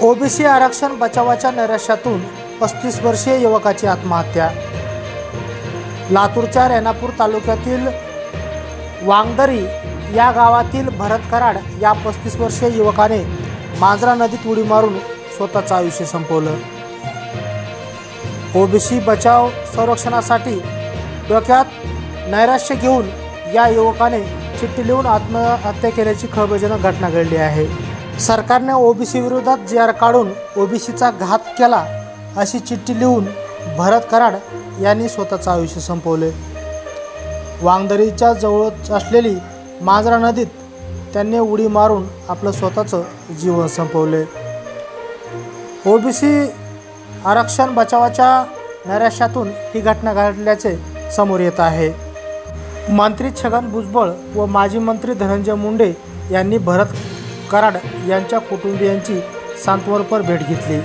OBC आरक्षण बचावाच्या नैराश्यातून 35 वर्षीय युवकाची आत्महत्या। लातूरच्या रेणापूर तालुक्यातील वांगदरी या गावातील भरत कराड या 35 वर्षीय युवकाने मांजरा नदीत उडी मारून स्वतःचं आयुष्य संपवलं। ओबीसी बचाव संरक्षणासाठी डोक्यात नैराश्य घेऊन या युवकाने चिठ्ठी लिहून आत्महत्या केल्याची खळबळजनक घटना घडली आहे। सरकारने ओबीसी विरोधात जी.आर. काढून ओबीसीचा घात केला अशी चिठ्ठी लिहून भरत कराड यांनी स्वतःचं आयुष्य संपवले। वांगदरीच्या जवळच असलेली मांजरा नदीत त्यांनी उडी मारून आपलं स्वतःचं जीवन संपवले। ओबीसी आरक्षण बचावाच्या नैराश्यातून ही घटना घडल्याचे समोर येत आहे। मंत्री छगन भुजबळ व माजी मंत्री धनंजय मुंडे यांनी भरत कराड यांच्या कुटुंबियांची सांत्वनपर भेट घेतली।